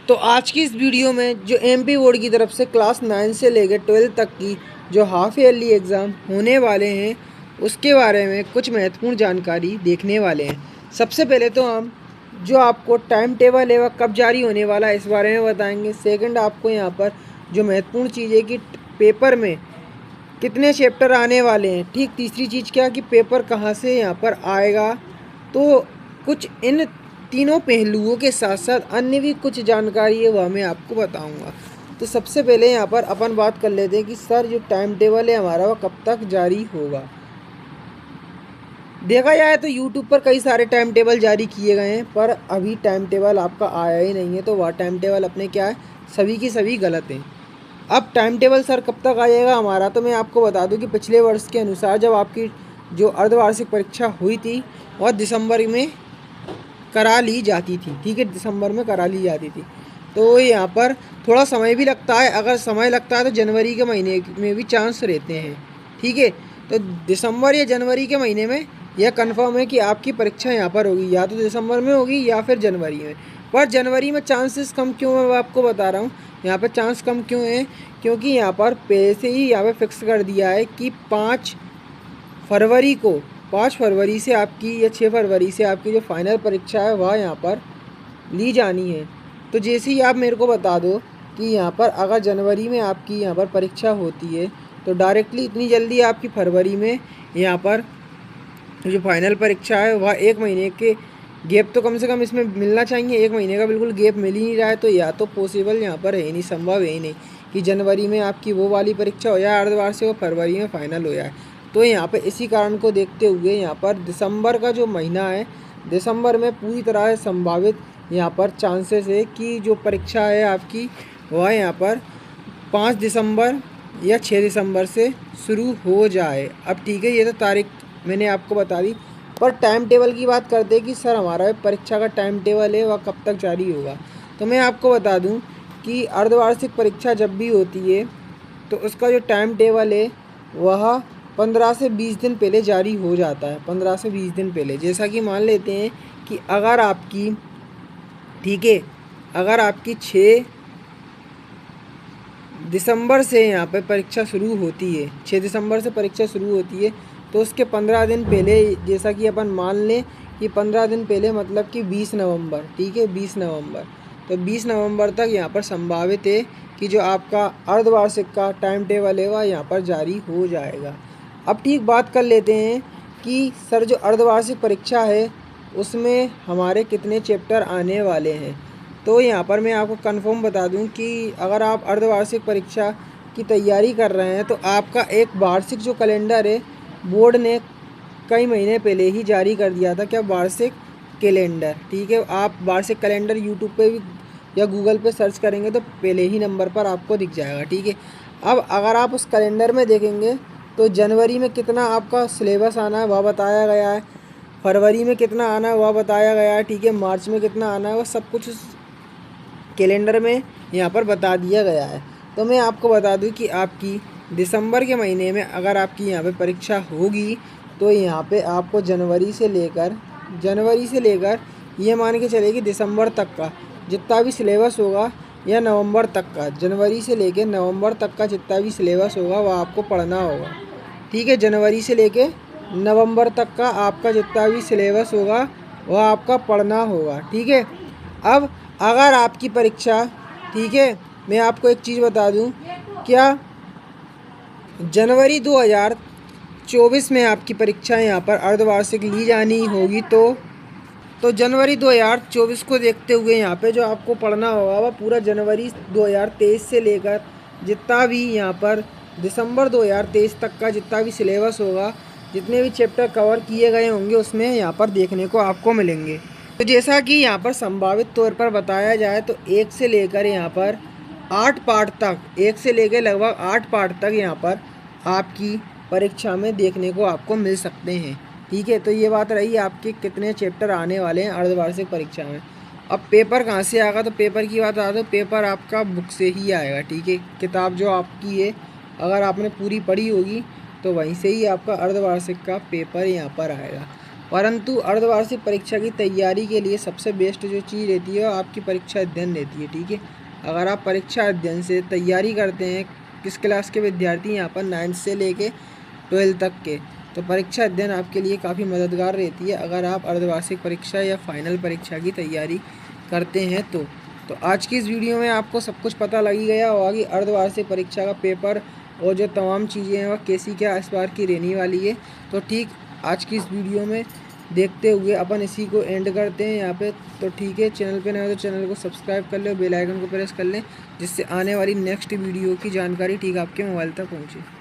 तो आज की इस वीडियो में जो एमपी बोर्ड की तरफ से क्लास 9 से लेकर 12 तक की जो हाफ ईयरली एग्ज़ाम होने वाले हैं उसके बारे में कुछ महत्वपूर्ण जानकारी देखने वाले हैं। सबसे पहले तो हम जो आपको टाइम टेबल है वह कब जारी होने वाला है इस बारे में बताएंगे। सेकंड, आपको यहाँ पर जो महत्वपूर्ण चीज़ है कि पेपर में कितने चैप्टर आने वाले हैं। ठीक, तीसरी चीज़ क्या कि पेपर कहाँ से यहाँ पर आएगा। तो कुछ इन तीनों पहलुओं के साथ साथ अन्य भी कुछ जानकारी है वह मैं आपको बताऊंगा। तो सबसे पहले यहाँ पर अपन बात कर लेते हैं कि सर जो टाइम टेबल है हमारा वह कब तक जारी होगा। देखा जाए तो यूट्यूब पर कई सारे टाइम टेबल जारी किए गए हैं, पर अभी टाइम टेबल आपका आया ही नहीं है। तो वह टाइम टेबल अपने क्या है, सभी की सभी गलत हैं। अब टाइम टेबल सर कब तक आ जाएगा हमारा, तो मैं आपको बता दूं कि पिछले वर्ष के अनुसार जब आपकी जो अर्धवार्षिक परीक्षा हुई थी वह दिसंबर में करा ली जाती थी। ठीक है, दिसंबर में करा ली जाती थी। तो यहाँ पर थोड़ा समय भी लगता है। अगर समय लगता है तो जनवरी के महीने में भी चांस रहते हैं। ठीक है, तो दिसंबर या जनवरी के महीने में यह कंफर्म है कि आपकी परीक्षा यहाँ पर होगी, या तो दिसंबर में होगी या फिर जनवरी में। पर जनवरी में चांसेस कम क्यों है, मैं आपको बता रहा हूँ। यहाँ पर चांस कम क्यों है, क्योंकि यहाँ पर पहले से ही यहाँ पर फिक्स कर दिया है कि 5 फरवरी से आपकी या 6 फरवरी से आपकी जो फाइनल परीक्षा है वह यहाँ पर ली जानी है। तो जैसे ही आप मेरे को बता दो कि यहाँ पर अगर जनवरी में आपकी यहाँ पर परीक्षा होती है तो डायरेक्टली इतनी जल्दी आपकी फरवरी में यहाँ पर जो फाइनल परीक्षा है वह 1 महीने के गैप तो कम से कम इसमें मिलना चाहिए। 1 महीने का बिल्कुल गैप मिल ही नहीं रहा है। तो या तो पॉसिबल यहाँ पर है ही नहीं, संभव है ही नहीं कि जनवरी में आपकी वो वाली परीक्षा हो जाए अर्धवार्षिक, वो फरवरी में फाइनल हो जाए। तो यहाँ पर इसी कारण को देखते हुए यहाँ पर दिसंबर का जो महीना है, दिसंबर में पूरी तरह से संभावित यहाँ पर चांसेस है कि जो परीक्षा है आपकी वह यहाँ पर 5 दिसंबर या 6 दिसंबर से शुरू हो जाए। अब ठीक है, ये तो तारीख मैंने आपको बता दी। पर टाइम टेबल की बात करते हैं कि सर हमारा परीक्षा का टाइम टेबल है वह कब तक जारी होगा। तो मैं आपको बता दूं कि अर्धवार्षिक परीक्षा जब भी होती है तो उसका जो टाइम टेबल है वह 15 से 20 दिन पहले जारी हो जाता है। 15 से 20 दिन पहले, जैसा कि मान लेते हैं कि अगर आपकी, ठीक है, अगर आपकी 6 दिसंबर से यहाँ पे परीक्षा शुरू होती है, 6 दिसंबर से परीक्षा शुरू होती है, तो उसके 15 दिन पहले, जैसा कि अपन मान लें कि 15 दिन पहले मतलब कि 20 नवंबर, ठीक है, 20 नवंबर, तो 20 नवंबर तक यहाँ पर संभावित है कि जो आपका अर्धवार्षिक का टाइम टेबल है वह यहाँ पर जारी हो जाएगा। अब ठीक बात कर लेते हैं कि सर जो अर्धवार्षिक परीक्षा है उसमें हमारे कितने चैप्टर आने वाले हैं। तो यहाँ पर मैं आपको कंफर्म बता दूं कि अगर आप अर्धवार्षिक परीक्षा की तैयारी कर रहे हैं तो आपका एक वार्षिक जो कैलेंडर है बोर्ड ने कई महीने पहले ही जारी कर दिया था। क्या, वार्षिक कैलेंडर। ठीक है, आप वार्षिक कैलेंडर यूट्यूब पे भी या गूगल पे सर्च करेंगे तो पहले ही नंबर पर आपको दिख जाएगा। ठीक है, अब अगर आप उस कैलेंडर में देखेंगे तो जनवरी में कितना आपका सिलेबस आना है वह बताया गया है, फरवरी में कितना आना है वह बताया गया है, ठीक है, मार्च में कितना आना है वह सब कुछ उस कैलेंडर में यहाँ पर बता दिया गया है। तो मैं आपको बता दूँ कि आपकी दिसंबर के महीने में अगर आपकी यहाँ पे परीक्षा होगी तो यहाँ पे आपको जनवरी से लेकर ये मान के चलिए कि दिसंबर तक का जितना भी सिलेबस होगा, या नवंबर तक का, जनवरी से लेकर नवंबर तक का जितना भी सिलेबस होगा वह आपको पढ़ना होगा। ठीक है, जनवरी से लेकर नवंबर तक का आपका जितना भी सिलेबस होगा वह आपका पढ़ना होगा। ठीक है, अब अगर आपकी परीक्षा, ठीक है, मैं आपको एक चीज़ बता दूं, क्या जनवरी 2024 में आपकी परीक्षा यहाँ पर अर्धवार्षिक ली जानी होगी तो जनवरी 2024 को देखते हुए यहाँ पे जो आपको पढ़ना होगा वह पूरा जनवरी 2023 से लेकर जितना भी यहाँ पर दिसंबर 2023 तक का जितना भी सिलेबस होगा, जितने भी चैप्टर कवर किए गए होंगे उसमें यहाँ पर देखने को आपको मिलेंगे। तो जैसा कि यहाँ पर संभावित तौर पर बताया जाए तो 1 से लेकर यहाँ पर 8 पार्ट तक, 1 से लेकर लगभग 8 पार्ट तक यहाँ पर आपकी परीक्षा में देखने को आपको मिल सकते हैं। ठीक है, तो ये बात रही आपके कितने चैप्टर आने वाले हैं अर्धवार्षिक परीक्षा में। अब पेपर कहाँ से आएगा, तो पेपर की बात बता दो, पेपर आपका बुक से ही आएगा। ठीक है, किताब जो आपकी है अगर आपने पूरी पढ़ी होगी तो वहीं से ही आपका अर्धवार्षिक का पेपर यहाँ पर आएगा। परंतु अर्धवार्षिक परीक्षा की तैयारी के लिए सबसे बेस्ट जो चीज़ रहती है वो आपकी परीक्षा अध्ययन रहती है। ठीक है, अगर आप परीक्षा अध्ययन से तैयारी करते हैं, किस क्लास के विद्यार्थी यहाँ पर 9th से लेके 12th तक के, तो परीक्षा अध्ययन आपके लिए काफ़ी मददगार रहती है अगर आप अर्धवार्षिक परीक्षा या फाइनल परीक्षा की तैयारी करते हैं तो आज की इस वीडियो में आपको सब कुछ पता लग ही गया होगा कि अर्धवार्षिक परीक्षा का पेपर और जो तमाम चीज़ें हैं वह कैसी क्या इस बार की रहने वाली है। तो ठीक आज की इस वीडियो में देखते हुए अपन इसी को एंड करते हैं यहाँ पे। तो ठीक है, चैनल पे नए हो तो चैनल को सब्सक्राइब कर लें, बेल आइकन को प्रेस कर लें, जिससे आने वाली नेक्स्ट वीडियो की जानकारी ठीक आपके मोबाइल तक पहुँचे।